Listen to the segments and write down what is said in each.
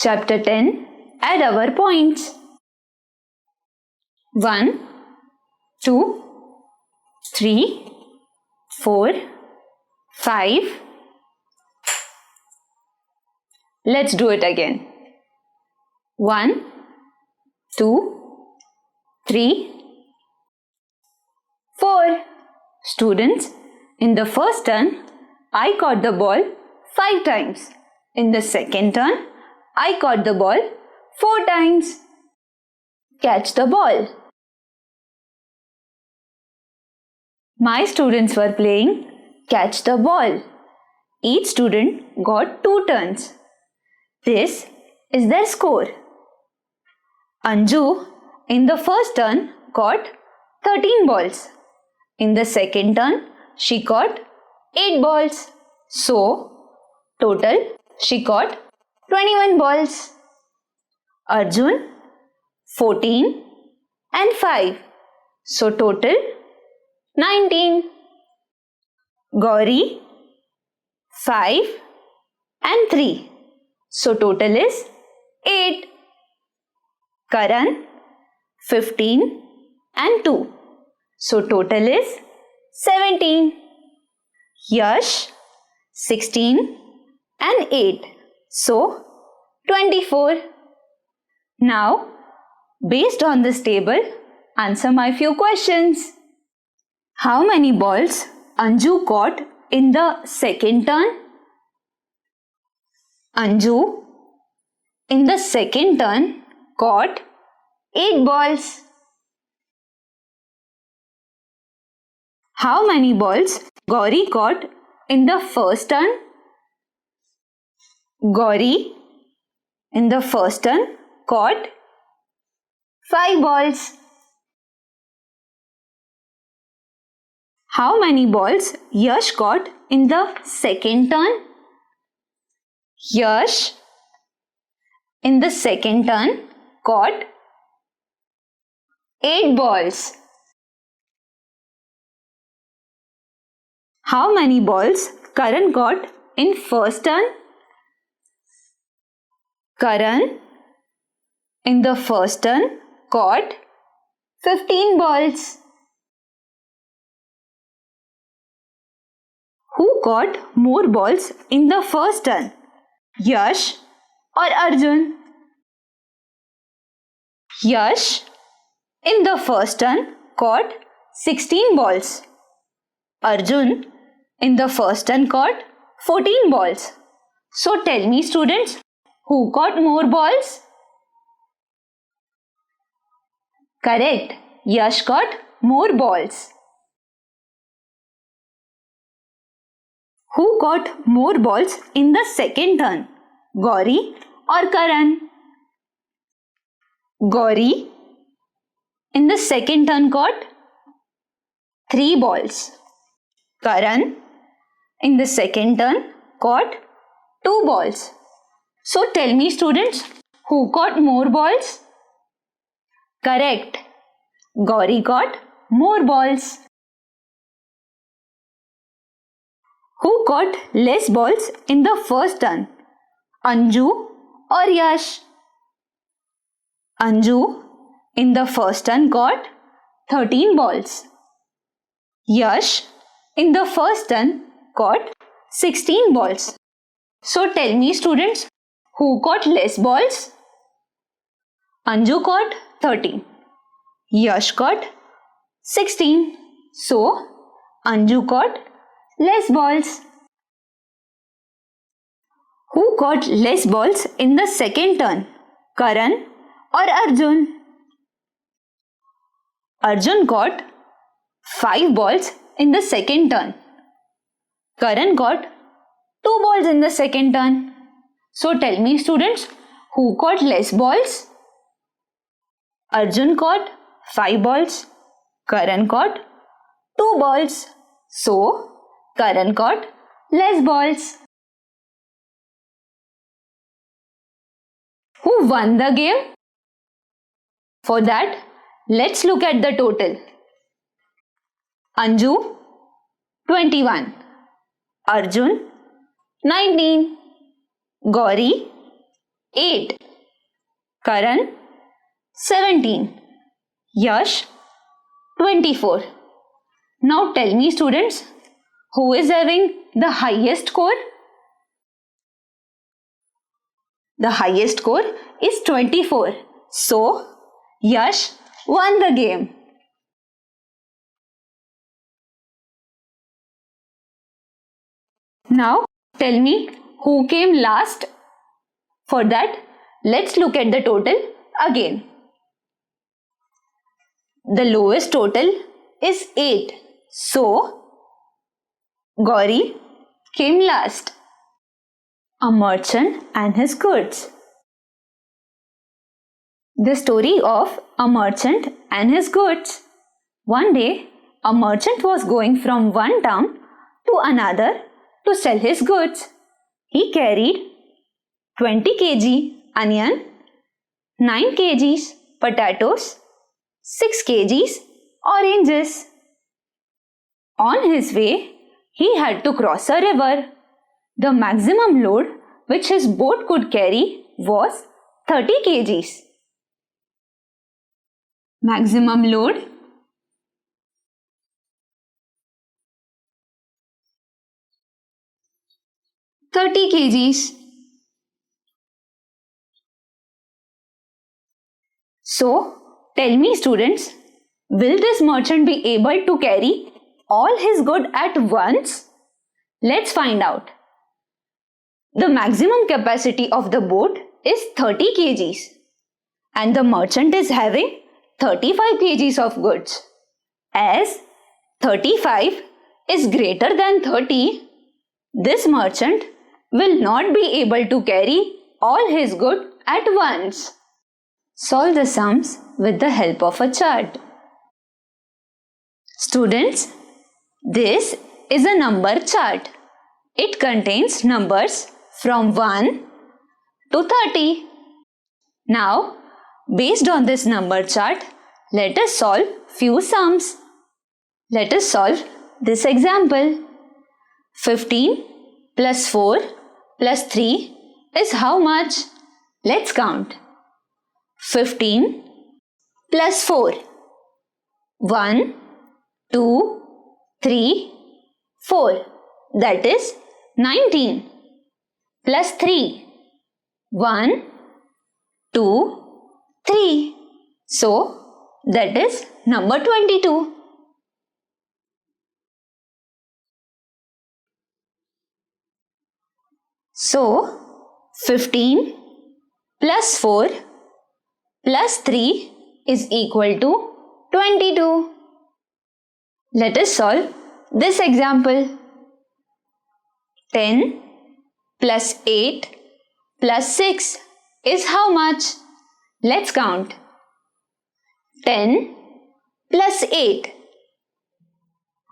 Chapter 10. Add our points. 1, 2, 3, 4, 5. Let's do it again. 1, 2, 3, 4. Students, in the first turn, I caught the ball 5 times. In the second turn, I caught the ball 4 times. Catch the ball. My students were playing catch the ball. Each student got 2 turns. This is their score. Anju in the first turn caught 13 balls. In the second turn, she caught 8 balls. So, total she caught 21 balls. Arjun 14 and 5. So, total 19. Gauri 5 and 3. So, total is 8. Karan 15 and 2. So, total is 17. Yash 16 and 8. So, 24. Now, based on this table, answer my few questions. How many balls Anju caught in the second turn? Anju in the second turn caught 8 balls. How many balls Gauri caught in the first turn? Gauri in the first turn caught 5 balls. How many balls Yash caught in the second turn? Yash in the second turn caught 8 balls. How many balls Karan caught in first turn? Karan in the first turn caught 15 balls. Who caught more balls in the first turn? Yash or Arjun? Yash in the first turn caught 16 balls. Arjun in the first turn caught 14 balls. So tell me, students, who caught more balls? Correct. Yash caught more balls. Who caught more balls in the second turn? Gauri or Karan? Gauri in the second turn caught 3 balls. Karan in the second turn caught 2 balls. So tell me, students, who caught more balls? Correct. Gauri caught more balls. Who caught less balls in the first turn? Anju or Yash? Anju in the first turn caught 13 balls. Yash in the first turn caught 16 balls. So tell me, students, who caught less balls? Anju caught 13. Yash caught 16. So, Anju caught less balls. Who caught less balls in the second turn? Karan or Arjun? Arjun caught 5 balls in the second turn. Karan caught 2 balls in the second turn. So tell me, students, who caught less balls? Arjun caught 5 balls. Karan caught 2 balls. So, Karan caught less balls. Who won the game? For that, let's look at the total. Anju 21. Arjun 19. Gauri 8. Karan, 17. Yash, 24. Now tell me, students, who is having the highest score? The highest score is 24. So, Yash won the game. Now, tell me who came last? For that, let's look at the total again. The lowest total is 8. So, Gauri came last. A merchant and his goods. The story of a merchant and his goods. One day, a merchant was going from one town to another to sell his goods. He carried 20 kg onion, 9 kgs potatoes, 6 kgs oranges. On his way, he had to cross a river. The maximum load which his boat could carry was 30 kgs. Maximum load 30 kgs. So, tell me, students, will this merchant be able to carry all his goods at once? Let's find out. The maximum capacity of the boat is 30 kgs and the merchant is having 35 kgs of goods. As 35 is greater than 30, this merchant will not be able to carry all his goods at once. Solve the sums with the help of a chart. Students, this is a number chart. It contains numbers from 1 to 30. Now, based on this number chart, let us solve few sums. Let us solve this example. 15 plus 4 plus 3 is how much? Let's count. 15 plus 4. 1, 2, 3, 4. That is 19. Plus 3. 1, 2, 3. So, that is number 22. So, 15 plus 4 plus 3 is equal to 22. Let us solve this example. 10 plus 8 plus 6 is how much? Let's count. 10 plus 8.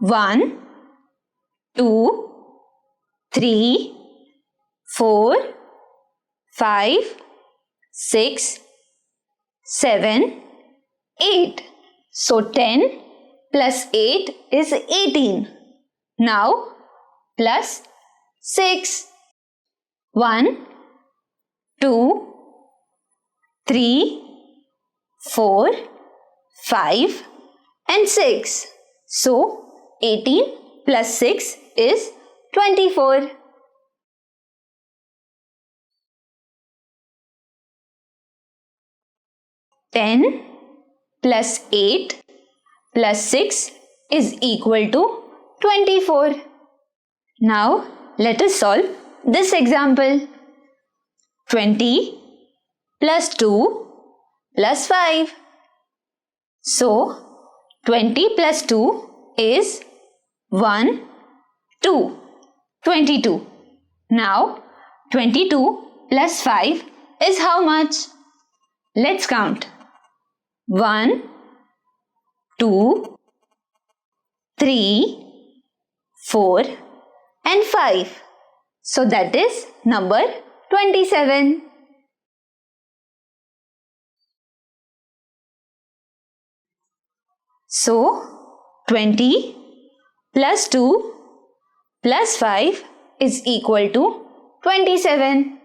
1, 2, 3, 4, 5, 6, 7, 8. So 10 plus 8 is 18. Now plus 6. 1, 2, 3, 4, 5 and 6. So 18 plus 6 is 24. Ten plus 8 plus 6 is equal to 24. Now let us solve this example. 20 plus 2 plus 5. So 20 plus 2 is 1, 2, 22. Now 22 plus 5 is how much? Let's count. 1, 2, 3, 4 and 5. So that is number 27. So 20 plus 2 plus 5 is equal to 27.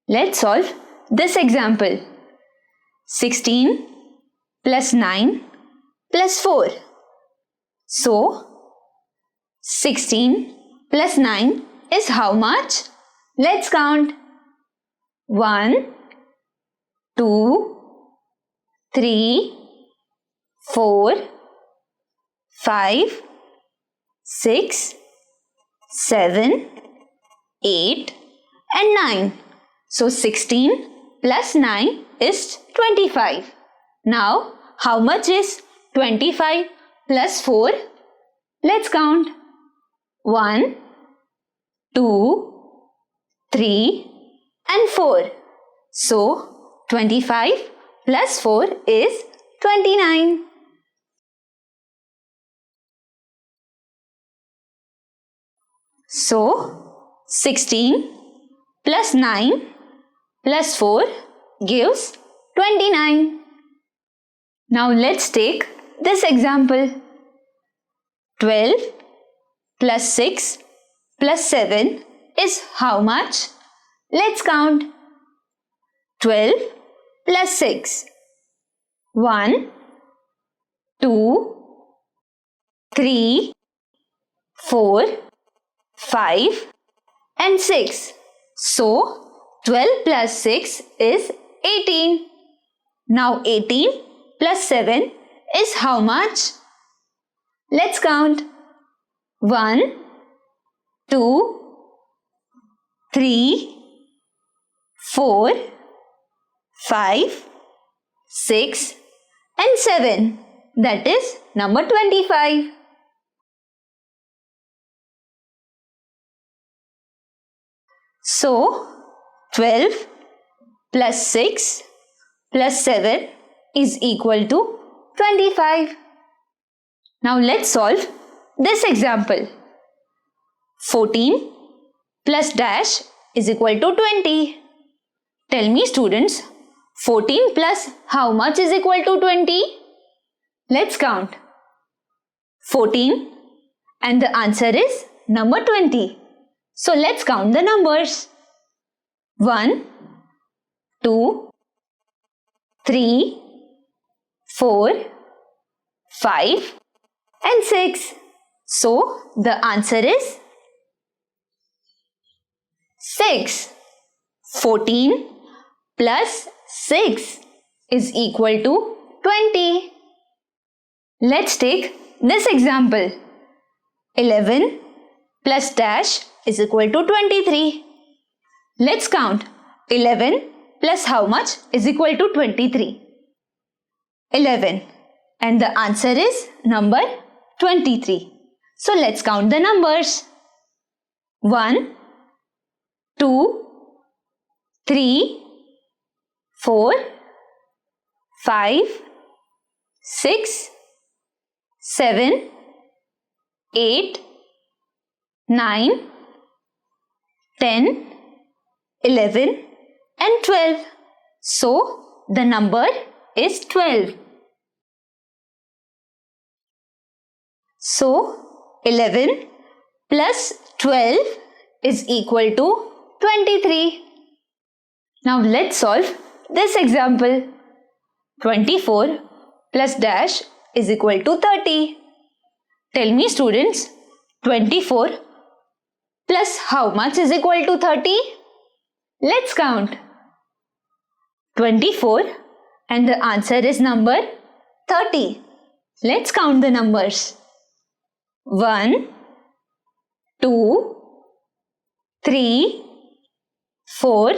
Let's solve this example. 16 plus 9 plus 4. So, 16 plus 9 is how much? Let's count. 1, 2, 3, 4, 5, 6, 7, 8 and 9. So 16 plus 9 is 25. Now how much is 25 plus 4? Let's count. 1, 2, 3 and 4. So 25 plus 4 is 29. So 16 plus 9 plus 4 gives 29. Now let's take this example. 12 plus 6 plus 7 is how much? Let's count. 12 plus 6. 1, 2, 3, 4, 5 and 6. So 12 plus 6 is 18. Now 18 plus 7 is how much? Let's count. 1, 2, 3, 4, 5, 6 and 7. That is number 25. So 12 plus 6 plus 7 is equal to 25. Now let's solve this example. 14 plus dash is equal to 20. Tell me students, 14 plus how much is equal to 20? Let's count. 14 and the answer is number 20. So let's count the numbers. 1, 2, 3, 4, 5 and 6. So the answer is 6. 14 plus 6 is equal to 20. Let's take this example. 11 plus dash is equal to 23. Let's count. 11 plus how much is equal to 23? 11. And the answer is number 23. So let's count the numbers. 1, 2, 3, 4, 5, 6, 7, 8, 9, 10, 11 and 12. So the number is 12. So 11 plus 12 is equal to 23. Now let's solve this example. 24 plus dash is equal to 30. Tell me students, 24 plus how much is equal to 30? Let's count. 24 and the answer is number 30. Let's count the numbers. 1, 2, 3, 4,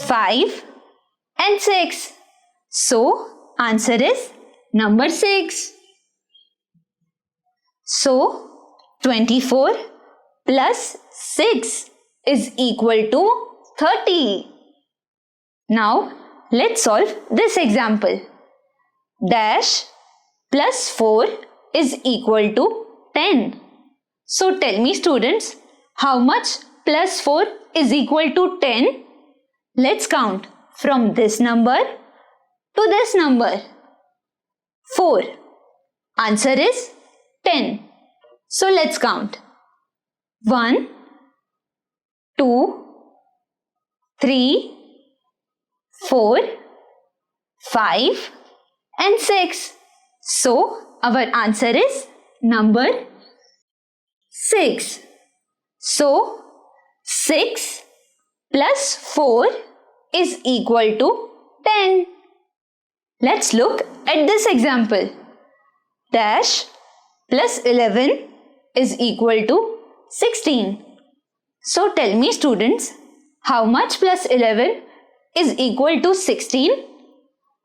5 and 6. So answer is number 6. So 24 plus 6 is equal to 30. Now let's solve this example. Dash plus 4 is equal to 10. So tell me students, how much plus 4 is equal to 10? Let's count from this number to this number. 4. Answer is 10. So let's count. 1, 2, 3, 4, 5 and 6. So our answer is number 6. So 6 plus 4 is equal to 10. Let's look at this example. Dash plus 11 is equal to 16. So tell me students, how much plus 11 is equal to 16?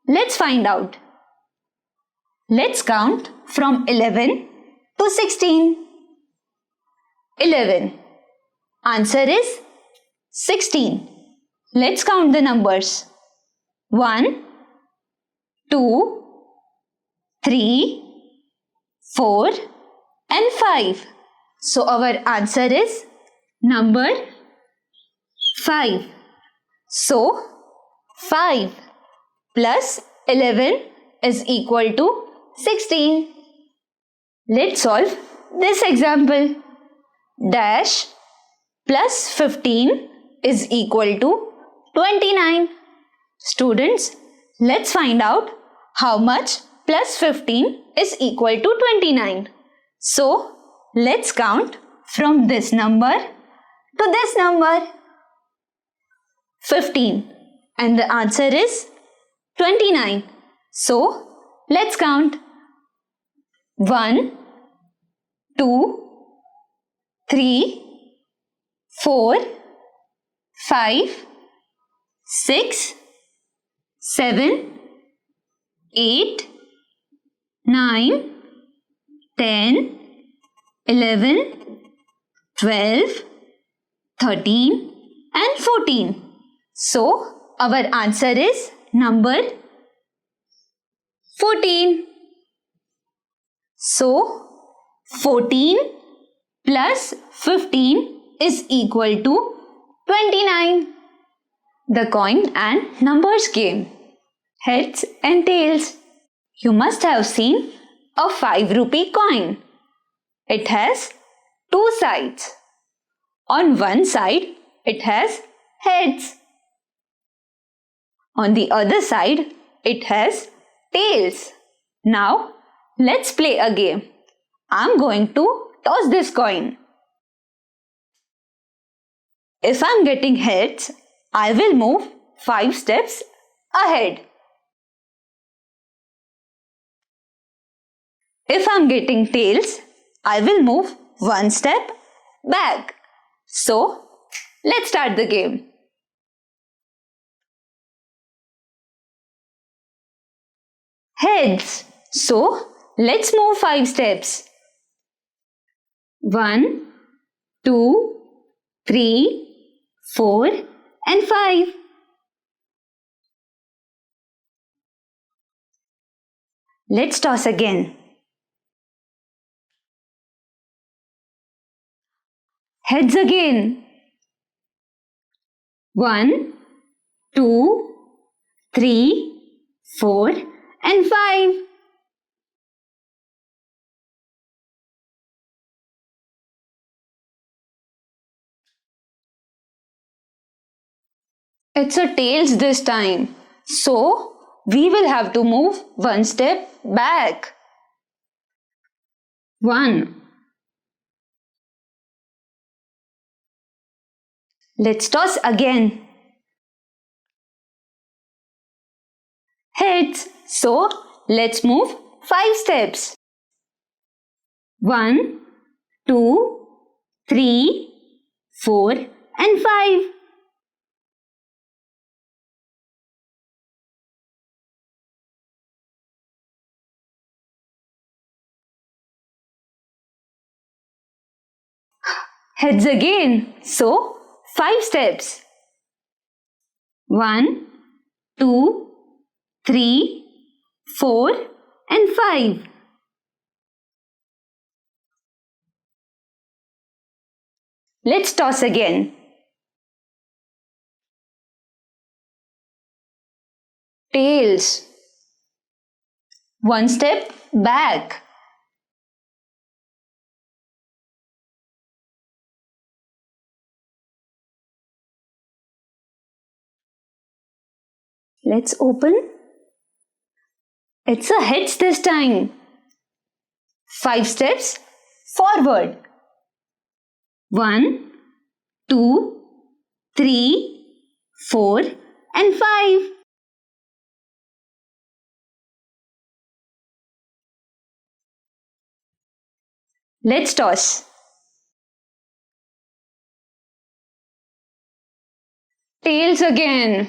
Let's find out. Let's count from 11 to 16. 11. Answer is 16. Let's count the numbers. 1, 2, 3, 4 and 5. So our answer is number 5. So 5 plus 11 is equal to 16. Let's solve this example. Dash plus 15 is equal to 29. Students, let's find out how much plus 15 is equal to 29. So, let's count from this number to this number. 15 and the answer is 29. So, let's count. 1, 2, 3, 4, 5, 6, 7, 8, 9, 10, 11, 12, 13 and 14. So, our answer is number 14. So, 14 plus 15 is equal to 29. The coin and numbers game. Heads and tails. You must have seen a 5 rupee coin. It has two sides. On one side, it has heads. On the other side, it has tails. Now, let's play a game. I'm going to toss this coin. If I'm getting heads, I will move 5 steps ahead. If I'm getting tails, I will move 1 step back. So, let's start the game. Heads. So, let's move 5 steps. 1, 2, 3, 4 and 5. Let's toss again. Heads again. 1, 2, 3, 4 and 5. It's a tails this time. So, we will have to move 1 step back. 1. Let's toss again. Heads. So, let's move 5 steps. 1, 2, 3, 4 and 5. Heads again. So, 5 steps. 1, 2, 3, 4 and 5. Let's toss again. Tails. 1 step back. Let's open. It's a heads this time. 5 steps forward. 1, 2, 3, 4 and 5. Let's toss. Tails again.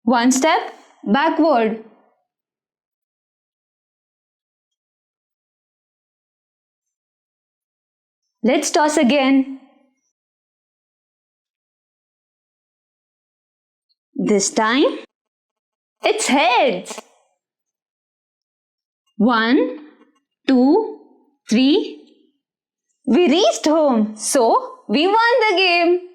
1 step backward. Let's toss again. This time, it's heads. 1, 2, 3. We reached home, so we won the game.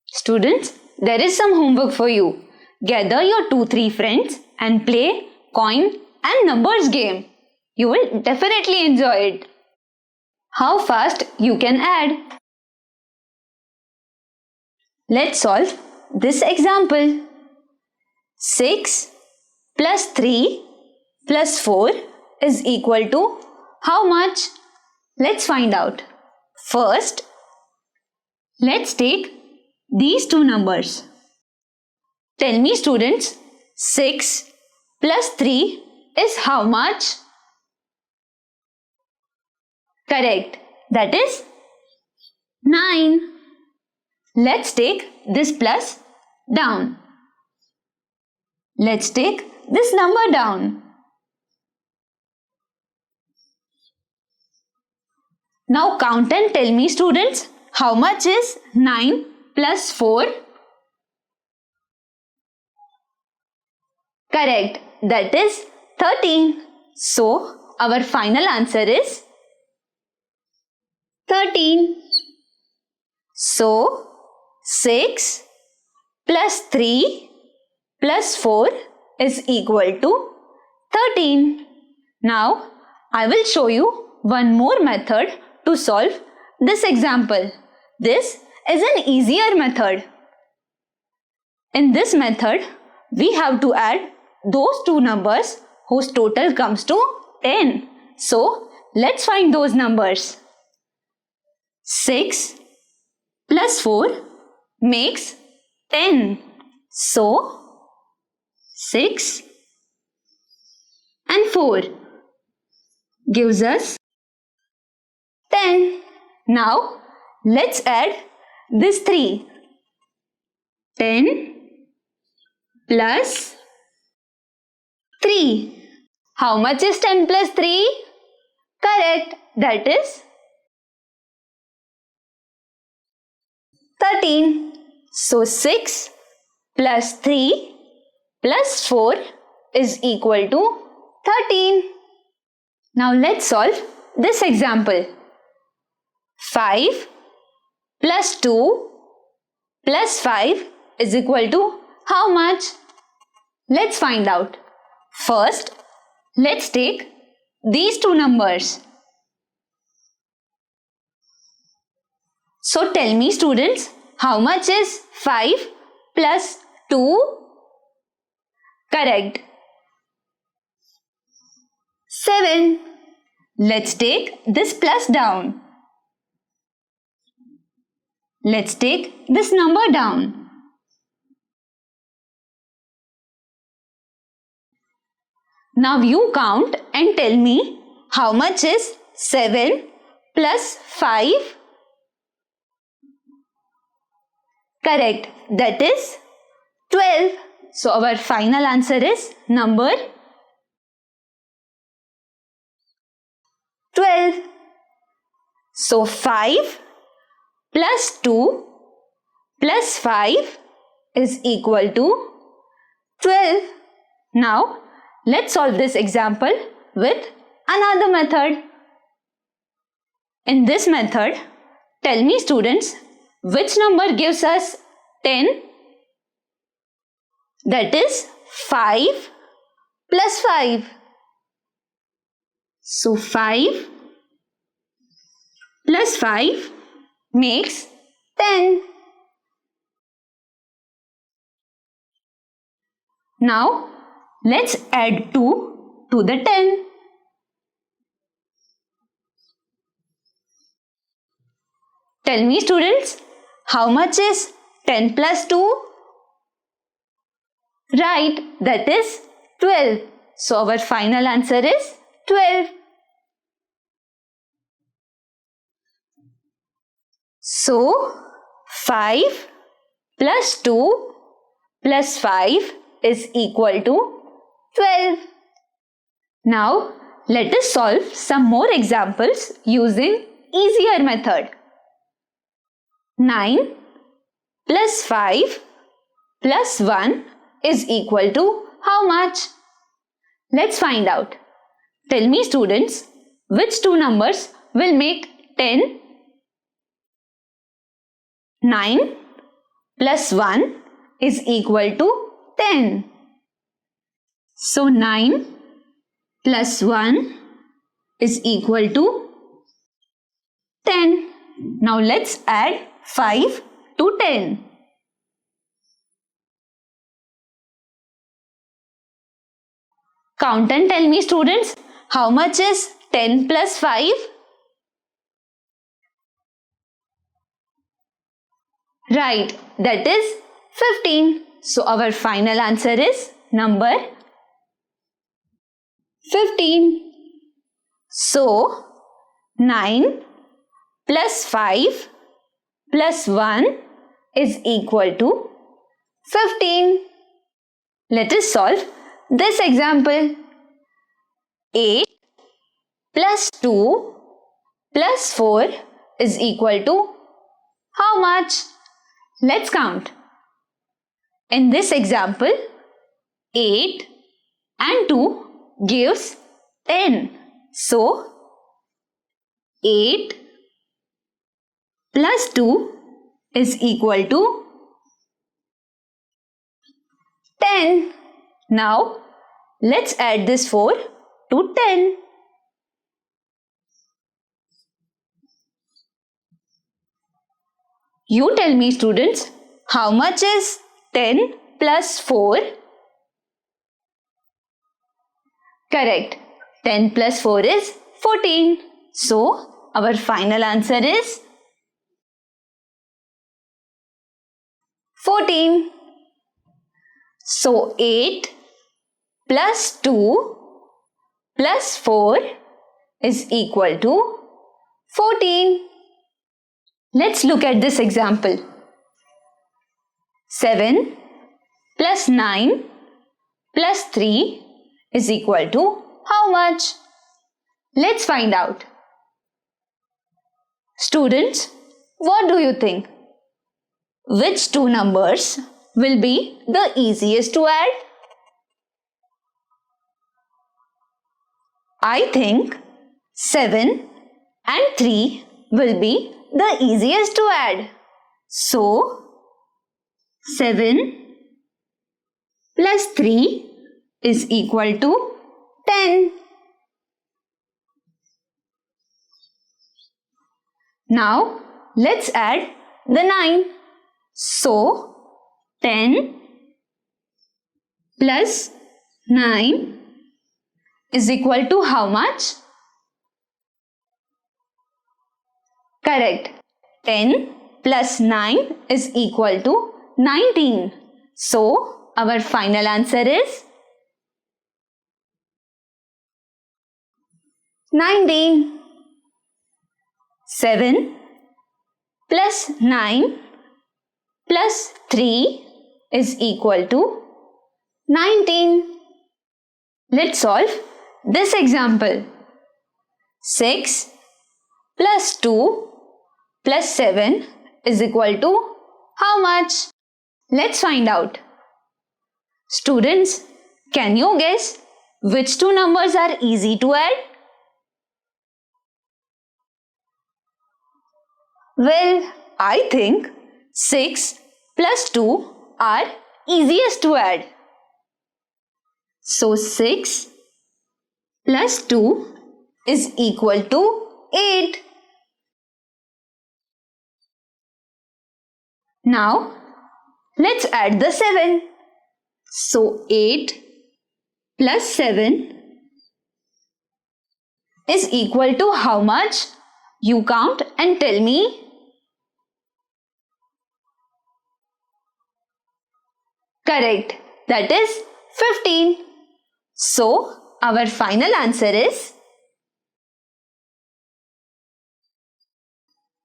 Students, there is some homework for you. Gather your 2-3 friends and play coin and numbers game. You will definitely enjoy it. How fast you can add. Let's solve this example. 6 plus 3 plus 4 is equal to how much? Let's find out. First, let's take these two numbers. Tell me, students, 6 plus 3 is how much? Correct. That is 9. Let's take this plus down. Let's take this number down. Now count and tell me, students, how much is 9 plus 4? Correct. That is 13. So, our final answer is 13. So, 6 plus 3 plus 4 is equal to 13. Now, I will show you one more method to solve this example. This is an easier method. In this method, we have to add those two numbers whose total comes to 10. So, let's find those numbers. 6 plus 4 makes 10. So, 6 and 4 gives us 10. Now, let's add this 3. 10 plus 3. How much is 10 plus 3? Correct. That is 13. So 6 plus 3 plus 4 is equal to 13. Now let's solve this example. 5 plus 2 plus 5 is equal to how much? Let's find out. First, let's take these two numbers. So tell me, students, how much is 5 plus 2? Correct. 7. Let's take this plus down. Let's take this number down. Now you count and tell me how much is 7 plus 5? Correct. That is 12. So our final answer is number 12. So 5 plus 2 plus 5 is equal to 12. Now let's solve this example with another method. In this method, tell me, students, which number gives us 10? That is 5 plus 5. So 5 plus 5 makes 10. Now, let's add 2 to the 10. Tell me, students, how much is 10 plus 2? Right, that is 12. So, our final answer is 12. So, 5 plus 2 plus 5 is equal to 12. Now, let us solve some more examples using easier method. 9 plus 5 plus 1 is equal to how much? Let's find out. Tell me, students, which two numbers will make 10? 9 plus 1 is equal to 10. So 9 plus 1 is equal to 10. Now let's add 5 to 10. Count and tell me, students, how much is 10 plus 5? Right, that is 15. So our final answer is number 15. So 9 plus 5 plus 1 is equal to 15. Let us solve this example. 8 plus 2 plus 4 is equal to how much? Let's count. In this example, 8 and 2 gives 10. So, 8 plus 2 is equal to 10. Now, let's add this 4 to 10. You tell me, students, how much is 10 plus 4? Correct. 10 plus 4 is 14. So, our final answer is 14. So, 8 plus 2 plus 4 is equal to 14. Let's look at this example. 7 plus 9 plus 3 is equal to how much? Let's find out. Students, what do you think? Which two numbers will be the easiest to add? I think 7 and 3 will be the easiest to add. So, 7 plus 3 is equal to 10. Now, let's add the 9. So, 10 plus 9 is equal to how much? Correct. 10 plus 9 is equal to 19. So, our final answer is 19. 7 plus 9 plus 3 is equal to 19. Let's solve this example. 6 plus 2 plus 7 is equal to how much? Let's find out. Students, can you guess which two numbers are easy to add? Well, I think 6 plus 2 are easiest to add. So 6 plus 2 is equal to 8. Now, let's add the 7. So, 8 plus 7 is equal to how much? You count and tell me. Correct. That is 15. So, our final answer is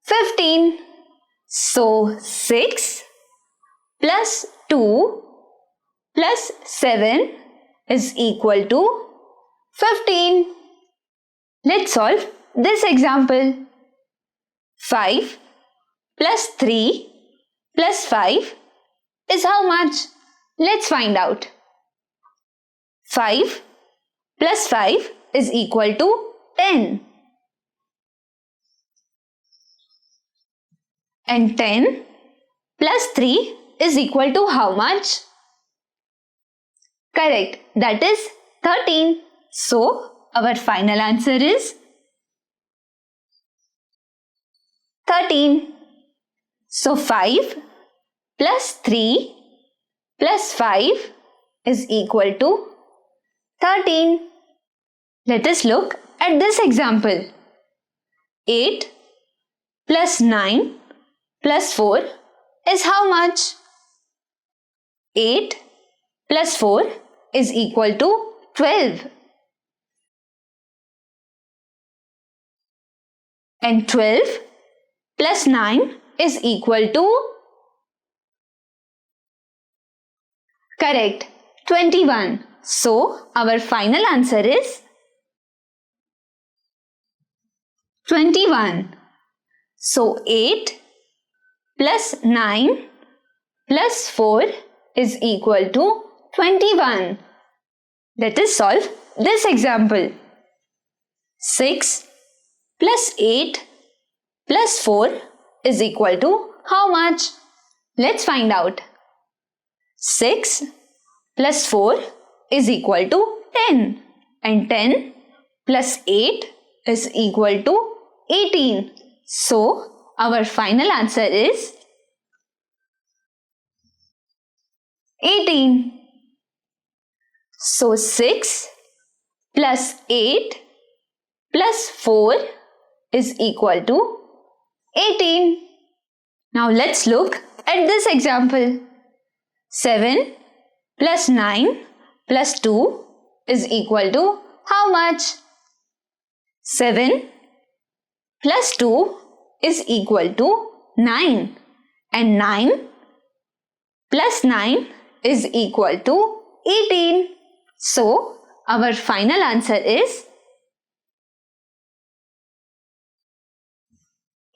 15. So, 6 plus 2 plus 7 is equal to 15. Let's solve this example. 5 plus 3 plus 5 is how much? Let's find out. 5 plus 5 is equal to 10. And 10 plus 3 is equal to how much? Correct. That is 13. So, our final answer is 13. So, 5 plus 3 plus 5 is equal to 13. Let us look at this example. 8 plus 9 plus 4 is how much? 8 plus 4 is equal to 12. And 12 plus 9 is equal to? Correct, 21. So, our final answer is 21. So, 8 plus 9 plus 4 is equal to 21. Let us solve this example. 6 plus 8 plus 4 is equal to how much? Let's find out. 6 plus 4 is equal to 10. And 10 plus 8 is equal to 18. So, our final answer is 18. So, 6 plus 8 plus 4 is equal to 18. Now, let's look at this example. 7 plus 9 plus 2 is equal to how much? 7 plus 2 is equal to 9. And 9 plus 9 is equal to 18. So, our final answer is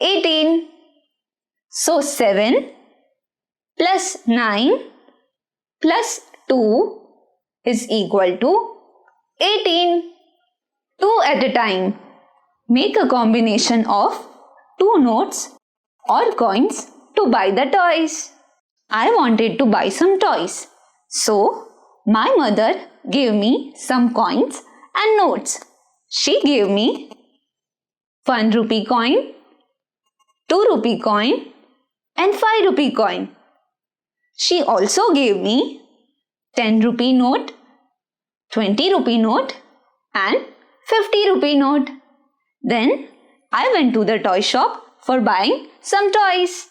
18. So, 7 plus 9 plus 2 is equal to 18. 2 at a time. Make a combination of 2 notes or coins to buy the toys. I wanted to buy some toys. So, my mother gave me some coins and notes. She gave me 1 rupee coin, 2 rupee coin and 5 rupee coin. She also gave me 10 rupee note, 20 rupee note and 50 rupee note. Then I went to the toy shop for buying some toys.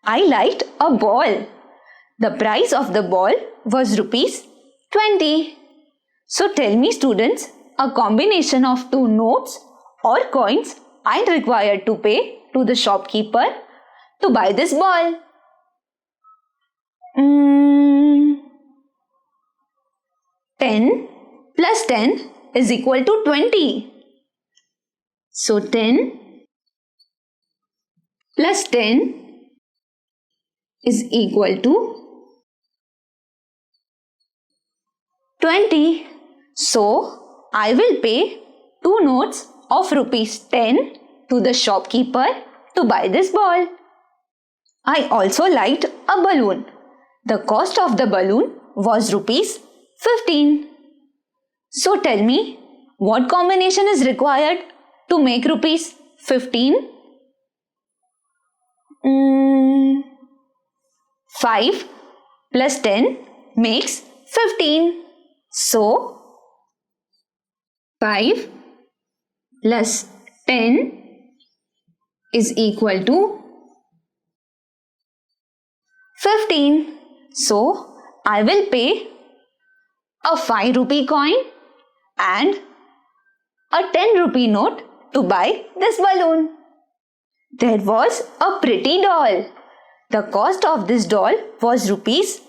I liked a ball. The price of the ball was rupees 20. So tell me students, a combination of 2 notes or coins I required to pay to the shopkeeper to buy this ball. 10 plus 10 is equal to 20. So 10 plus 10 is equal to 20. So I will pay 2 notes of rupees 10 to the shopkeeper to buy this ball. I also liked a balloon. The cost of the balloon was rupees 15. So tell me, what combination is required to make rupees 15? 5 plus 10 makes 15. So 5 plus 10 is equal to 15. So I will pay a 5 rupee coin and a 10 rupee note to buy this balloon. There was a pretty doll. The cost of this doll was rupees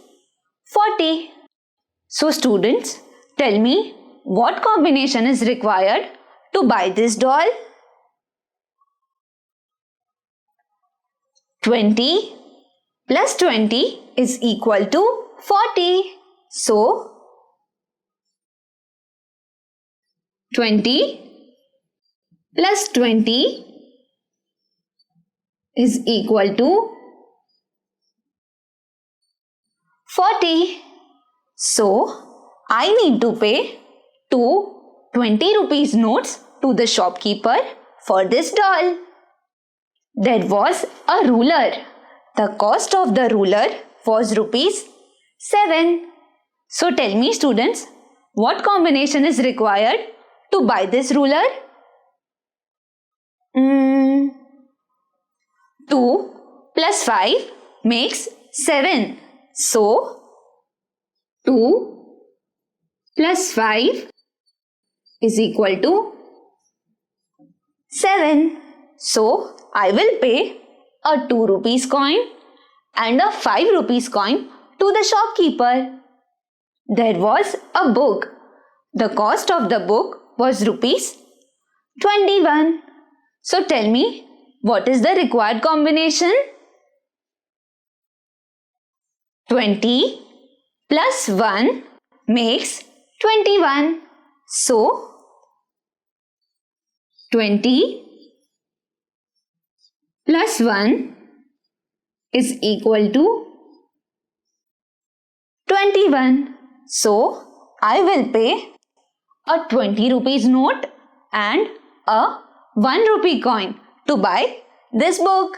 40. So students, tell me what combination is required to buy this doll? 20 plus 20 is equal to 40. So 20 plus 20 is equal to 40. So I need to pay two 20 rupees notes to the shopkeeper for this doll. There was a ruler. The cost of the ruler was rupees 7. So tell me students, what combination is required to buy this ruler? 2 plus 5 makes 7. So 2 plus 5 is equal to 7. So I will pay a 2 rupees coin and a 5 rupees coin to the shopkeeper. There was a book. The cost of the book was rupees 21. So tell me, what is the required combination? 20 plus 1 makes 21. So 20 plus 1 is equal to 21. So I will pay a 20 rupees note and a 1 rupee coin to buy this book.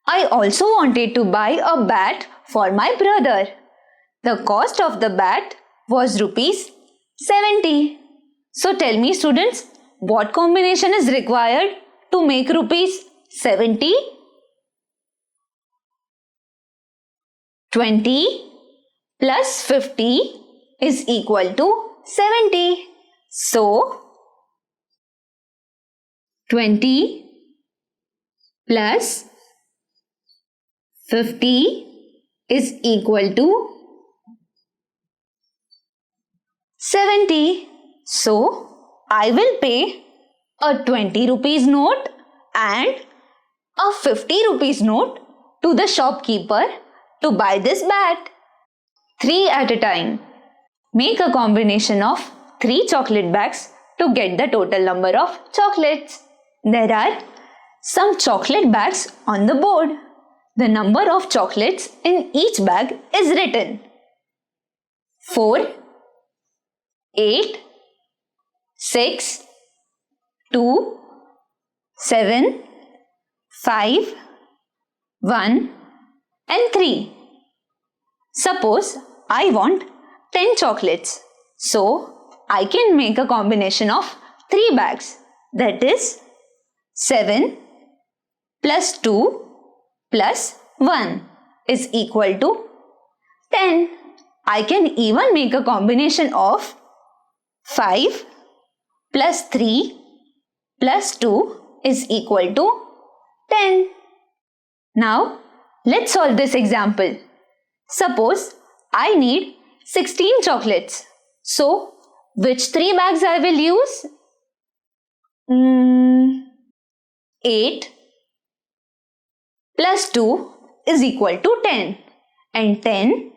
I also wanted to buy a bat for my brother. The cost of the bat was rupees 70. So tell me students, what combination is required to make rupees 70? 20 plus 50 is equal to 70. So 20 plus 50 is equal to 70. So I will pay a 20 rupees note and a 50 rupees note to the shopkeeper to buy this bat. 3 at a time. Make a combination of 3 chocolate bags to get the total number of chocolates. There are some chocolate bags on the board. The number of chocolates in each bag is written. 4, 8, 6, 2, 7, 5, 1 and 3. Suppose I want 10 chocolates. So I can make a combination of 3 bags. That is 7 plus 2 plus 1 is equal to 10. I can even make a combination of 5 plus 3 plus 2 is equal to 10. Now let's solve this example. Suppose I need 16 chocolates. So which 3 bags I will use? 8 plus 2 is equal to 10 and 10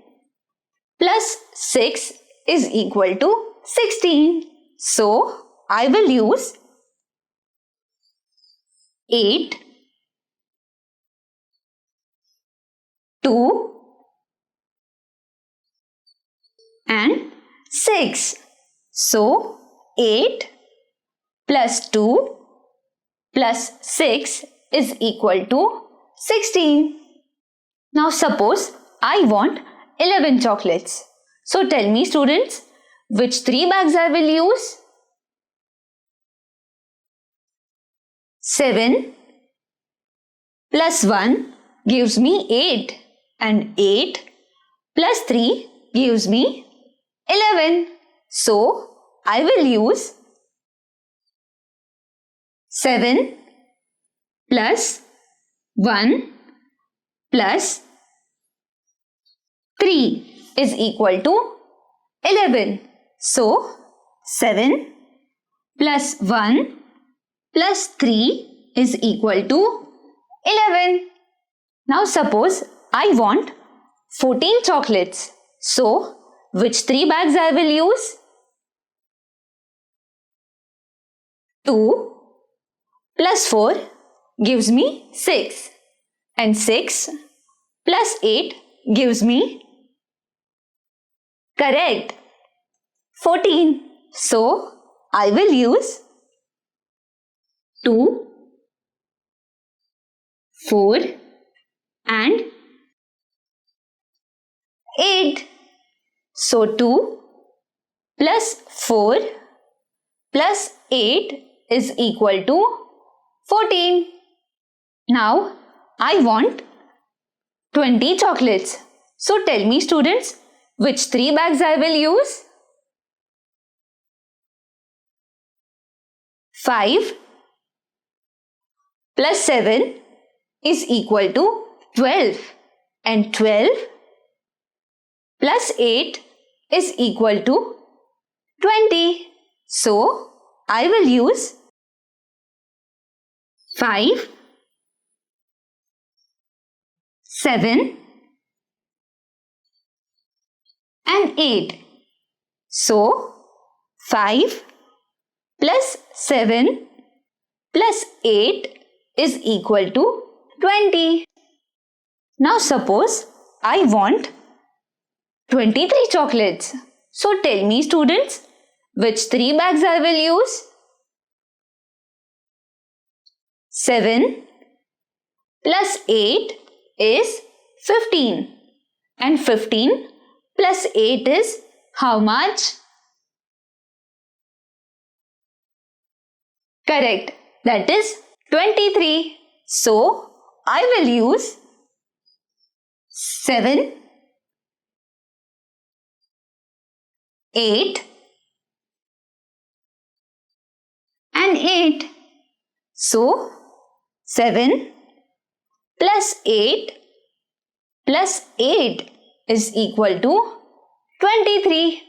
plus 6 is equal to 16. So I will use 8, 2 and 6. So 8 plus 2 plus 6 is equal to 16. Now suppose I want 11 chocolates. So tell me students, which 3 bags I will use? 7 plus 1 gives me 8 and 8 plus 3 gives me 11. So I will use 7 plus 1 plus 3 is equal to 11. So 7 plus 1 plus 3 is equal to 11. Now suppose I want 14 chocolates. So which 3 bags I will use? 2 plus 4 gives me 6 and 6 plus 8 gives me, correct, 14. So I will use 2, 4 and 8. So 2 plus 4 plus 8 is equal to 14. Now I want 20 chocolates. So tell me students, which 3 bags I will use? 5 plus 7 is equal to 12 and 12 plus 8 is equal to 20. So I will use 5, 7 and 8. So 5 plus 7 plus 8 is equal to 20. Now suppose I want 23 chocolates. So tell me students, which 3 bags I will use? 7 plus 8 is 15 and 15 plus 8 is how much? Correct, that is 23. So I will use 7, 8 and 8. So 7 plus 8 plus 8 is equal to 23.